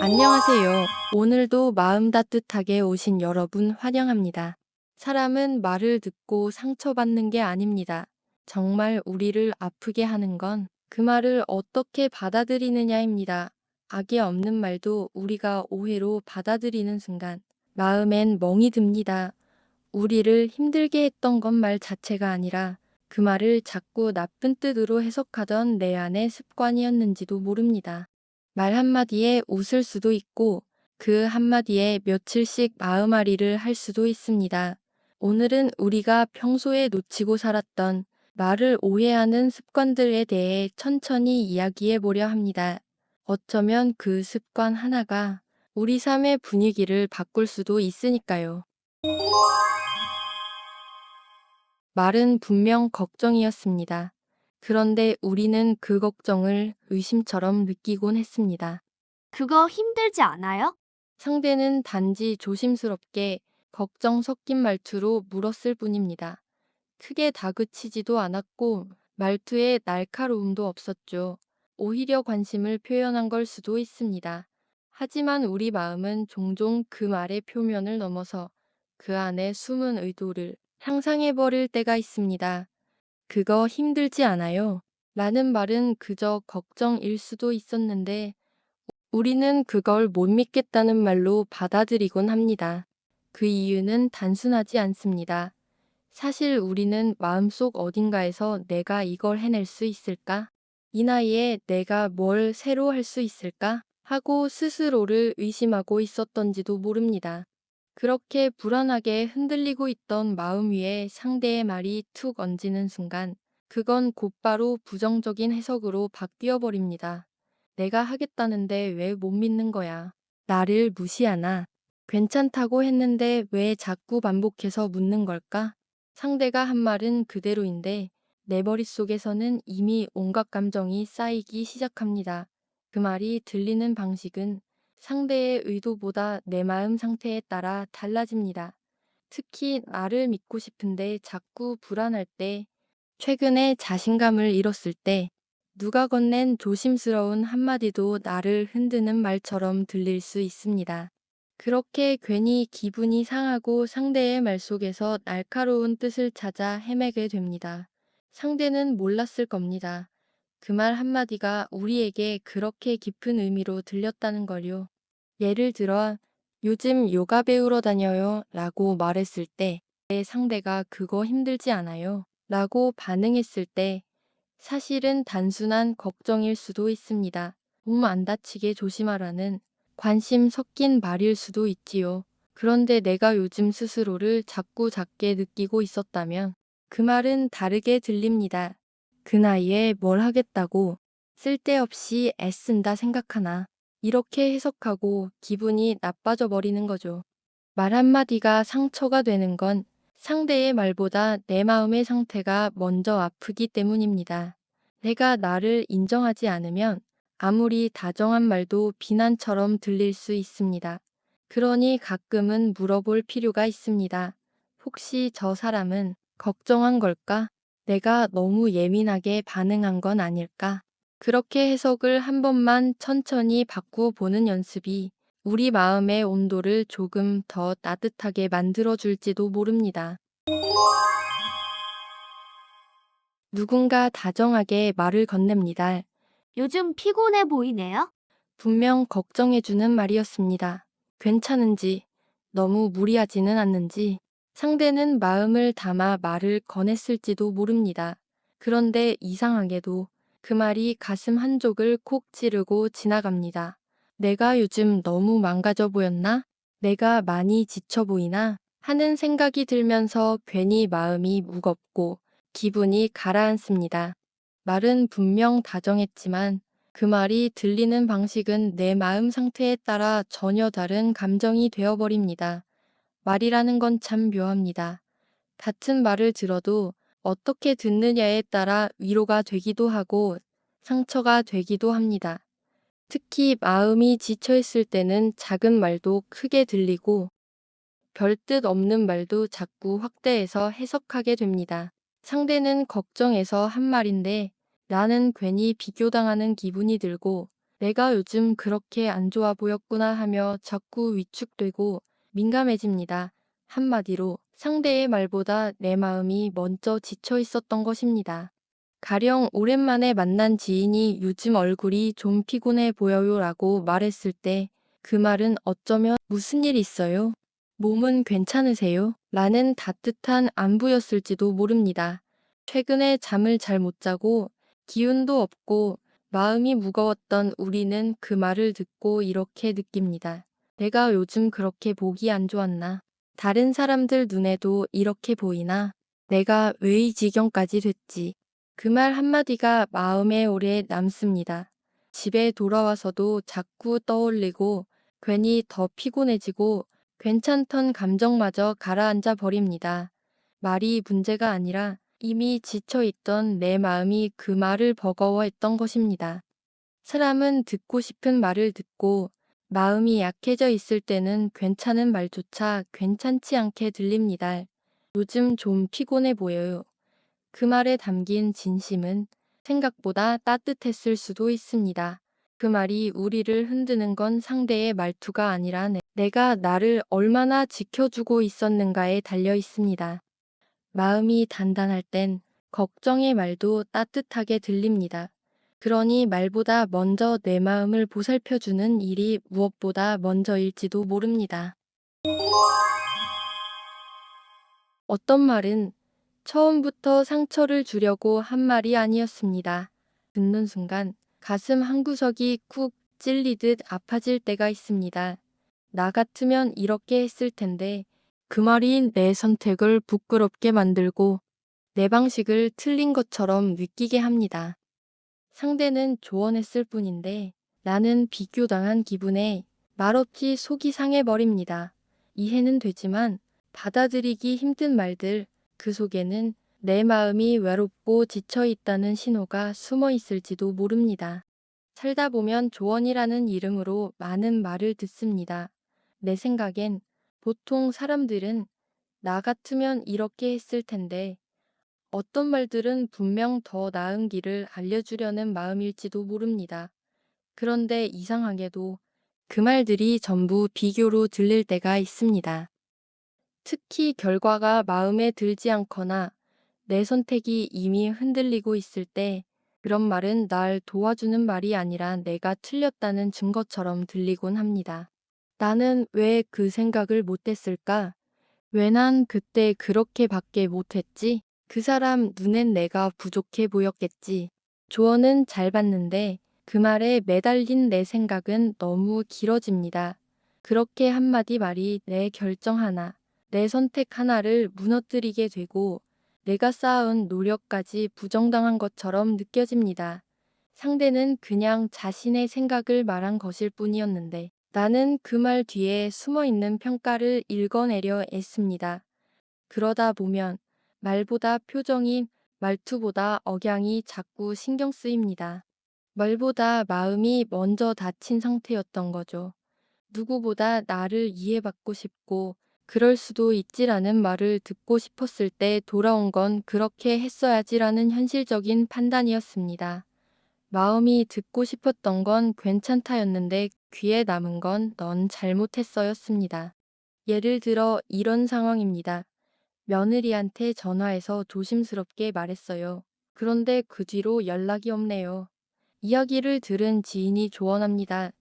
안녕하세요. 오늘도 마음 따뜻하게 오신 여러분 환영합니다. 사람은 말을 듣고 상처받는 게 아닙니다. 정말 우리를 아프게 하는 건 그 말을 어떻게 받아들이느냐입니다. 악이 없는 말도 우리가 오해로 받아들이는 순간 마음엔 멍이 듭니다. 우리를 힘들게 했던 건 말 자체가 아니라 그 말을 자꾸 나쁜 뜻으로 해석하던 내 안의 습관이었는지도 모릅니다. 말 한마디에 웃을 수도 있고 그 한마디에 며칠씩 마음앓이를 할 수도 있습니다. 오늘은 우리가 평소에 놓치고 살았던 말을 오해하는 습관들에 대해 천천히 이야기해 보려 합니다. 어쩌면 그 습관 하나가 우리 삶의 분위기를 바꿀 수도 있으니까요. 말은 분명 걱정이었습니다. 그런데 우리는 그 걱정을 의심처럼 느끼곤 했습니다. 그거 힘들지 않아요? 상대는 단지 조심스럽게 걱정 섞인 말투로 물었을 뿐입니다. 크게 다그치지도 않았고 말투에 날카로움도 없었죠. 오히려 관심을 표현한 걸 수도 있습니다. 하지만 우리 마음은 종종 그 말의 표면을 넘어서 그 안에 숨은 의도를 상상해버릴 때가 있습니다. 그거 힘들지 않아요? 라는 말은 그저 걱정일 수도 있었는데 우리는 그걸 못 믿겠다는 말로 받아들이곤 합니다. 그 이유는 단순하지 않습니다. 사실 우리는 마음속 어딘가에서 내가 이걸 해낼 수 있을까? 이 나이에 내가 뭘 새로 할 수 있을까? 하고 스스로를 의심하고 있었던지도 모릅니다. 그렇게 불안하게 흔들리고 있던 마음 위에 상대의 말이 툭 얹히는 순간 그건 곧바로 부정적인 해석으로 바뀌어 버립니다. 내가 하겠다는데 왜 못 믿는 거야? 나를 무시하나? 괜찮다고 했는데 왜 자꾸 반복해서 묻는 걸까? 상대가 한 말은 그대로인데 내 머릿속에서는 이미 온갖 감정이 쌓이기 시작합니다. 그 말이 들리는 방식은 상대의 의도보다 내 마음 상태에 따라 달라집니다. 특히 나를 믿고 싶은데 자꾸 불안할 때, 최근에 자신감을 잃었을 때, 누가 건넨 조심스러운 한마디도 나를 흔드는 말처럼 들릴 수 있습니다. 그렇게 괜히 기분이 상하고 상대의 말 속에서 날카로운 뜻을 찾아 헤매게 됩니다. 상대는 몰랐을 겁니다. 그 말 한마디가 우리에게 그렇게 깊은 의미로 들렸다는 걸요. 예를 들어, 요즘 요가 배우러 다녀요 라고 말했을 때, 내 상대가 그거 힘들지 않아요 라고 반응했을 때, 사실은 단순한 걱정일 수도 있습니다. 몸 안 다치게 조심하라는 관심 섞인 말일 수도 있지요. 그런데 내가 요즘 스스로를 자꾸 작게 느끼고 있었다면 그 말은 다르게 들립니다. 그 나이에 뭘 하겠다고 쓸데없이 애쓴다 생각하나. 이렇게 해석하고 기분이 나빠져 버리는 거죠. 말 한마디가 상처가 되는 건 상대의 말보다 내 마음의 상태가 먼저 아프기 때문입니다. 내가 나를 인정하지 않으면 아무리 다정한 말도 비난처럼 들릴 수 있습니다. 그러니 가끔은 물어볼 필요가 있습니다. 혹시 저 사람은 걱정한 걸까? 내가 너무 예민하게 반응한 건 아닐까? 그렇게 해석을 한 번만 천천히 바꾸어 보는 연습이 우리 마음의 온도를 조금 더 따뜻하게 만들어줄지도 모릅니다. 누군가 다정하게 말을 건넵니다. 요즘 피곤해 보이네요? 분명 걱정해주는 말이었습니다. 괜찮은지, 너무 무리하지는 않는지, 상대는 마음을 담아 말을 건넸을지도 모릅니다. 그런데 이상하게도 그 말이 가슴 한쪽을 콕 찌르고 지나갑니다. 내가 요즘 너무 망가져 보였나? 내가 많이 지쳐 보이나? 하는 생각이 들면서 괜히 마음이 무겁고 기분이 가라앉습니다. 말은 분명 다정했지만 그 말이 들리는 방식은 내 마음 상태에 따라 전혀 다른 감정이 되어버립니다. 말이라는 건 참 묘합니다. 같은 말을 들어도 어떻게 듣느냐에 따라 위로가 되기도 하고 상처가 되기도 합니다. 특히 마음이 지쳐있을 때는 작은 말도 크게 들리고 별뜻 없는 말도 자꾸 확대해서 해석하게 됩니다. 상대는 걱정해서 한 말인데 나는 괜히 비교당하는 기분이 들고 내가 요즘 그렇게 안 좋아 보였구나 하며 자꾸 위축되고 민감해집니다. 한마디로 상대의 말보다 내 마음이 먼저 지쳐 있었던 것입니다. 가령 오랜만에 만난 지인이 요즘 얼굴이 좀 피곤해 보여요 라고 말했을 때 그 말은 어쩌면 무슨 일 있어요? 몸은 괜찮으세요? 라는 따뜻한 안부였을지도 모릅니다. 최근에 잠을 잘 못 자고 기운도 없고 마음이 무거웠던 우리는 그 말을 듣고 이렇게 느낍니다. 내가 요즘 그렇게 보기 안 좋았나? 다른 사람들 눈에도 이렇게 보이나? 내가 왜 이 지경까지 됐지? 그 말 한마디가 마음에 오래 남습니다. 집에 돌아와서도 자꾸 떠올리고 괜히 더 피곤해지고 괜찮던 감정마저 가라앉아 버립니다. 말이 문제가 아니라 이미 지쳐있던 내 마음이 그 말을 버거워했던 것입니다. 사람은 듣고 싶은 말을 듣고 마음이 약해져 있을 때는 괜찮은 말조차 괜찮지 않게 들립니다. 요즘 좀 피곤해 보여요. 그 말에 담긴 진심은 생각보다 따뜻했을 수도 있습니다. 그 말이 우리를 흔드는 건 상대의 말투가 아니라 내가 나를 얼마나 지켜주고 있었는가에 달려 있습니다. 마음이 단단할 땐 걱정의 말도 따뜻하게 들립니다. 그러니 말보다 먼저 내 마음을 보살펴주는 일이 무엇보다 먼저일지도 모릅니다. 어떤 말은 처음부터 상처를 주려고 한 말이 아니었습니다. 듣는 순간 가슴 한구석이 쿡 찔리듯 아파질 때가 있습니다. 나 같으면 이렇게 했을 텐데 그 말이 내 선택을 부끄럽게 만들고 내 방식을 틀린 것처럼 느끼게 합니다. 상대는 조언했을 뿐인데 나는 비교당한 기분에 말없이 속이 상해버립니다. 이해는 되지만 받아들이기 힘든 말들, 그 속에는 내 마음이 외롭고 지쳐 있다는 신호가 숨어 있을지도 모릅니다. 살다 보면 조언이라는 이름으로 많은 말을 듣습니다. 내 생각엔 보통 사람들은 나 같으면 이렇게 했을 텐데 어떤 말들은 분명 더 나은 길을 알려주려는 마음일지도 모릅니다. 그런데 이상하게도 그 말들이 전부 비교로 들릴 때가 있습니다. 특히 결과가 마음에 들지 않거나 내 선택이 이미 흔들리고 있을 때 그런 말은 날 도와주는 말이 아니라 내가 틀렸다는 증거처럼 들리곤 합니다. 나는 왜 그 생각을 못했을까? 왜 난 그때 그렇게밖에 못했지? 그 사람 눈엔 내가 부족해 보였겠지. 조언은 잘 받는데 그 말에 매달린 내 생각은 너무 길어집니다. 그렇게 한마디 말이 내 결정 하나, 내 선택 하나를 무너뜨리게 되고 내가 쌓아온 노력까지 부정당한 것처럼 느껴집니다. 상대는 그냥 자신의 생각을 말한 것일 뿐이었는데 나는 그 말 뒤에 숨어 있는 평가를 읽어내려 애씁니다. 그러다 보면 말보다 표정이 말투보다 억양이 자꾸 신경 쓰입니다. 말보다 마음이 먼저 다친 상태였던 거죠. 누구보다 나를 이해받고 싶고 그럴 수도 있지라는 말을 듣고 싶었을 때 돌아온 건 그렇게 했어야지라는 현실적인 판단이었습니다. 마음이 듣고 싶었던 건 괜찮다였는데 귀에 남은 건 넌 잘못했어였습니다. 예를 들어 이런 상황입니다. 며느리한테 전화해서 조심스럽게 말했어요. 그런데 그 뒤로 연락이 없네요. 이야기를 들은 지인이 조언합니다.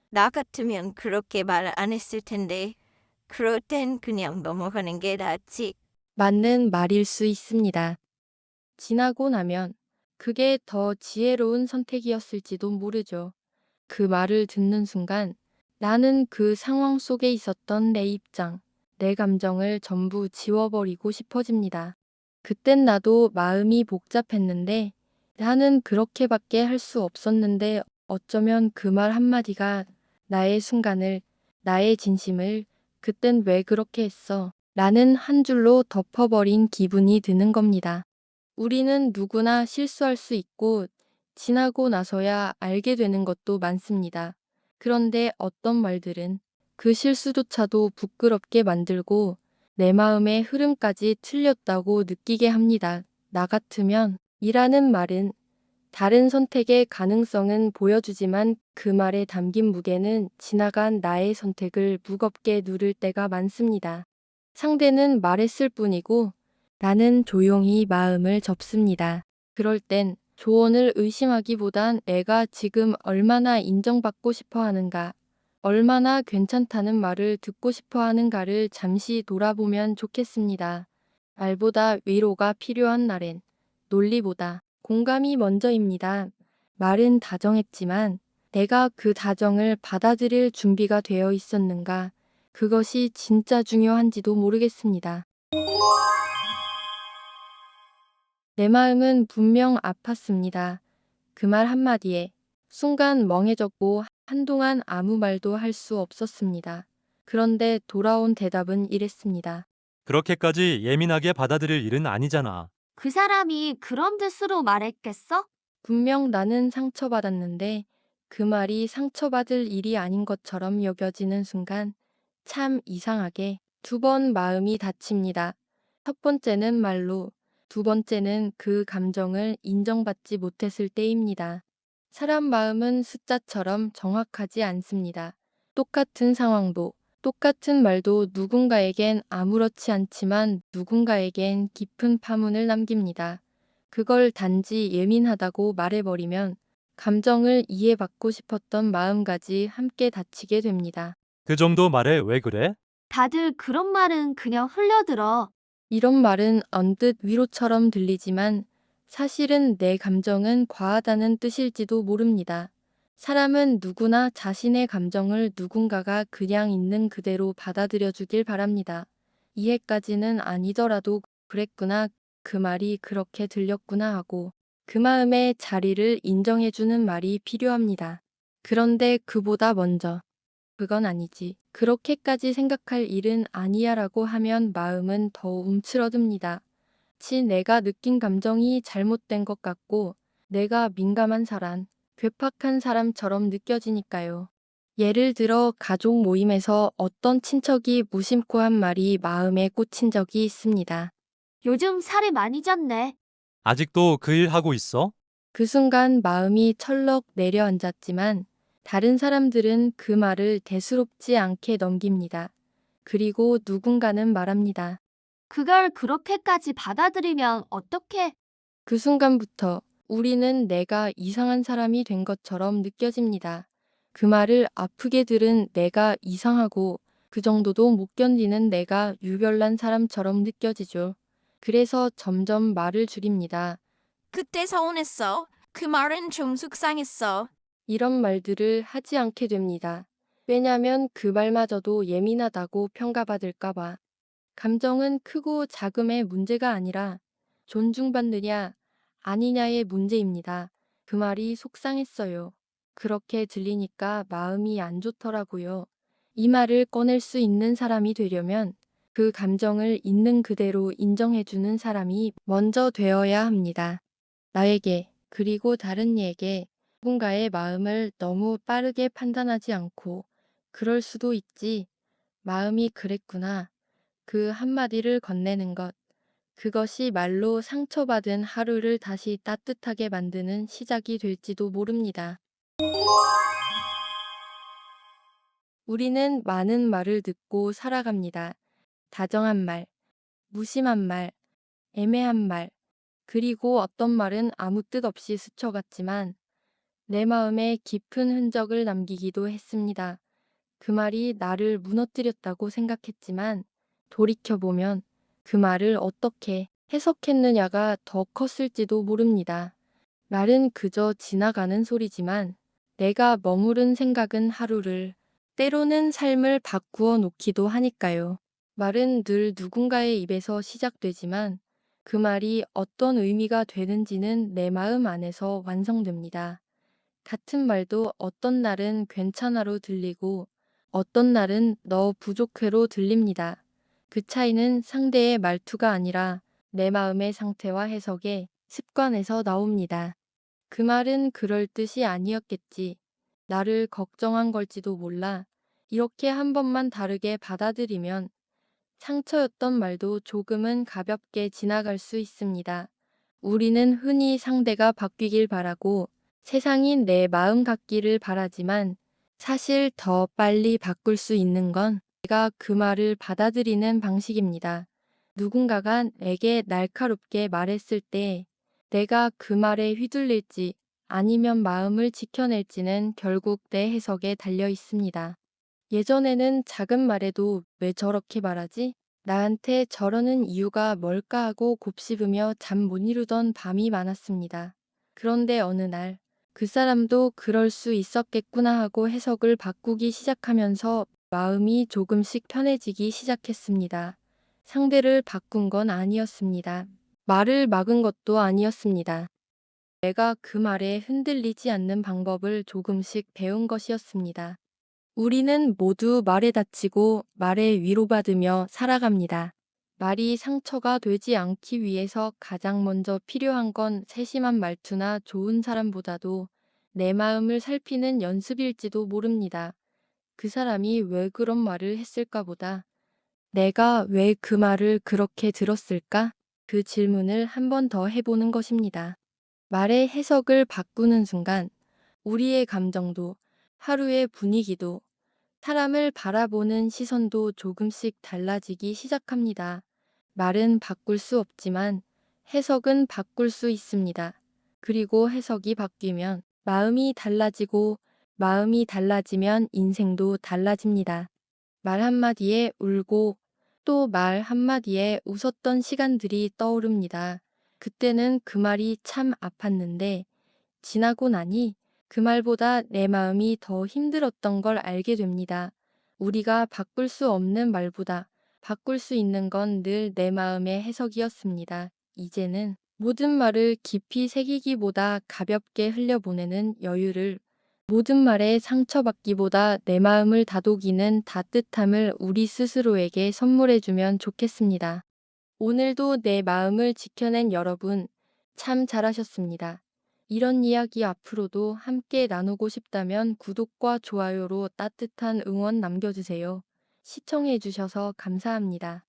나 같으면 그렇게 말 안 했을 텐데, 그럴 땐 그냥 넘어가는 게 낫지. 맞는 말일 수 있습니다. 지나고 나면 그게 더 지혜로운 선택이었을지도 모르죠. 그 말을 듣는 순간 나는 그 상황 속에 있었던 내 입장, 내 감정을 전부 지워버리고 싶어집니다. 그땐 나도 마음이 복잡했는데 나는 그렇게밖에 할 수 없었는데 어쩌면 그 말 한마디가 나의 순간을, 나의 진심을 그땐 왜 그렇게 했어? 라는 한 줄로 덮어버린 기분이 드는 겁니다. 우리는 누구나 실수할 수 있고 지나고 나서야 알게 되는 것도 많습니다. 그런데 어떤 말들은 그 실수조차도 부끄럽게 만들고 내 마음의 흐름까지 틀렸다고 느끼게 합니다. 나 같으면 이라는 말은 다른 선택의 가능성은 보여주지만 그 말에 담긴 무게는 지나간 나의 선택을 무겁게 누를 때가 많습니다. 상대는 말했을 뿐이고 나는 조용히 마음을 접습니다. 그럴 땐 조언을 의심하기보단 내가 지금 얼마나 인정받고 싶어 하는가, 얼마나 괜찮다는 말을 듣고 싶어 하는가를 잠시 돌아보면 좋겠습니다. 말보다 위로가 필요한 날엔 논리보다 공감이 먼저입니다. 말은 다정했지만 내가 그 다정을 받아들일 준비가 되어 있었는가, 그것이 진짜 중요한지도 모르겠습니다. 내 마음은 분명 아팠습니다. 그 말 한마디에 순간 멍해졌고 한동안 아무 말도 할 수 없었습니다. 그런데 돌아온 대답은 이랬습니다. 그렇게까지 예민하게 받아들일 일은 아니잖아. 그 사람이 그런 뜻으로 말했겠어? 분명 나는 상처받았는데 그 말이 상처받을 일이 아닌 것처럼 여겨지는 순간 참 이상하게 두 번 마음이 다칩니다. 첫 번째는 말로, 두 번째는 그 감정을 인정받지 못했을 때입니다. 사람 마음은 숫자처럼 정확하지 않습니다. 똑같은 상황도, 똑같은 말도 누군가에겐 아무렇지 않지만 누군가에겐 깊은 파문을 남깁니다. 그걸 단지 예민하다고 말해버리면 감정을 이해받고 싶었던 마음까지 함께 다치게 됩니다. 그 정도 말에 왜 그래? 다들 그런 말은 그냥 흘려들어. 이런 말은 언뜻 위로처럼 들리지만 사실은 내 감정은 과하다는 뜻일지도 모릅니다. 사람은 누구나 자신의 감정을 누군가가 그냥 있는 그대로 받아들여 주길 바랍니다. 이해까지는 아니더라도 그랬구나, 그 말이 그렇게 들렸구나 하고 그 마음의 자리를 인정해 주는 말이 필요합니다. 그런데 그보다 먼저 그건 아니지, 그렇게까지 생각할 일은 아니야 라고 하면 마음은 더 움츠러듭니다. 마치 내가 느낀 감정이 잘못된 것 같고 내가 민감한 사람, 괴팍한 사람처럼 느껴지니까요. 예를 들어 가족 모임에서 어떤 친척이 무심코 한 말이 마음에 꽂힌 적이 있습니다. 요즘 살이 많이 쪘네. 아직도 그 일 하고 있어? 그 순간 마음이 철렁 내려앉았지만 다른 사람들은 그 말을 대수롭지 않게 넘깁니다. 그리고 누군가는 말합니다. 그걸 그렇게까지 받아들이면 어떡해? 그 순간부터 우리는 내가 이상한 사람이 된 것처럼 느껴집니다. 그 말을 아프게 들은 내가 이상하고 그 정도도 못 견디는 내가 유별난 사람처럼 느껴지죠. 그래서 점점 말을 줄입니다. 그때 서운했어. 그 말은 좀 속상했어. 이런 말들을 하지 않게 됩니다. 왜냐면 그 말마저도 예민하다고 평가받을까봐. 감정은 크고 작음의 문제가 아니라 존중받느냐 아니냐의 문제입니다. 그 말이 속상했어요. 그렇게 들리니까 마음이 안 좋더라고요. 이 말을 꺼낼 수 있는 사람이 되려면 그 감정을 있는 그대로 인정해주는 사람이 먼저 되어야 합니다. 나에게, 그리고 다른 이에게 누군가의 마음을 너무 빠르게 판단하지 않고 그럴 수도 있지, 마음이 그랬구나, 그 한마디를 건네는 것, 그것이 말로 상처받은 하루를 다시 따뜻하게 만드는 시작이 될지도 모릅니다. 우리는 많은 말을 듣고 살아갑니다. 다정한 말, 무심한 말, 애매한 말, 그리고 어떤 말은 아무 뜻 없이 스쳐갔지만 내 마음에 깊은 흔적을 남기기도 했습니다. 그 말이 나를 무너뜨렸다고 생각했지만 돌이켜보면 그 말을 어떻게 해석했느냐가 더 컸을지도 모릅니다. 말은 그저 지나가는 소리지만 내가 머무른 생각은 하루를, 때로는 삶을 바꾸어 놓기도 하니까요. 말은 늘 누군가의 입에서 시작되지만 그 말이 어떤 의미가 되는지는 내 마음 안에서 완성됩니다. 같은 말도 어떤 날은 괜찮아로 들리고 어떤 날은 너 부족해로 들립니다. 그 차이는 상대의 말투가 아니라 내 마음의 상태와 해석의 습관에서 나옵니다. 그 말은 그럴 뜻이 아니었겠지, 나를 걱정한 걸지도 몰라. 이렇게 한 번만 다르게 받아들이면 상처였던 말도 조금은 가볍게 지나갈 수 있습니다. 우리는 흔히 상대가 바뀌길 바라고 세상이 내 마음 같기를 바라지만 사실 더 빨리 바꿀 수 있는 건 내가 그 말을 받아들이는 방식입니다. 누군가가 내게 날카롭게 말했을 때 내가 그 말에 휘둘릴지 아니면 마음을 지켜낼지는 결국 내 해석에 달려 있습니다. 예전에는 작은 말에도 왜 저렇게 말하지? 나한테 저러는 이유가 뭘까 하고 곱씹으며 잠 못 이루던 밤이 많았습니다. 그런데 어느 날 그 사람도 그럴 수 있었겠구나 하고 해석을 바꾸기 시작하면서 마음이 조금씩 편해지기 시작했습니다. 상대를 바꾼 건 아니었습니다. 말을 막은 것도 아니었습니다. 내가 그 말에 흔들리지 않는 방법을 조금씩 배운 것이었습니다. 우리는 모두 말에 다치고 말에 위로받으며 살아갑니다. 말이 상처가 되지 않기 위해서 가장 먼저 필요한 건 세심한 말투나 좋은 사람보다도 내 마음을 살피는 연습일지도 모릅니다. 그 사람이 왜 그런 말을 했을까 보다 내가 왜 그 말을 그렇게 들었을까? 그 질문을 한 번 더 해보는 것입니다. 말의 해석을 바꾸는 순간 우리의 감정도 하루의 분위기도 사람을 바라보는 시선도 조금씩 달라지기 시작합니다. 말은 바꿀 수 없지만 해석은 바꿀 수 있습니다. 그리고 해석이 바뀌면 마음이 달라지고 마음이 달라지면 인생도 달라집니다. 말 한마디에 울고 또 말 한마디에 웃었던 시간들이 떠오릅니다. 그때는 그 말이 참 아팠는데 지나고 나니 그 말보다 내 마음이 더 힘들었던 걸 알게 됩니다. 우리가 바꿀 수 없는 말보다 바꿀 수 있는 건 늘 내 마음의 해석이었습니다. 이제는 모든 말을 깊이 새기기보다 가볍게 흘려보내는 여유를, 모든 말에 상처받기보다 내 마음을 다독이는 따뜻함을 우리 스스로에게 선물해주면 좋겠습니다. 오늘도 내 마음을 지켜낸 여러분, 참 잘하셨습니다. 이런 이야기 앞으로도 함께 나누고 싶다면 구독과 좋아요로 따뜻한 응원 남겨주세요. 시청해주셔서 감사합니다.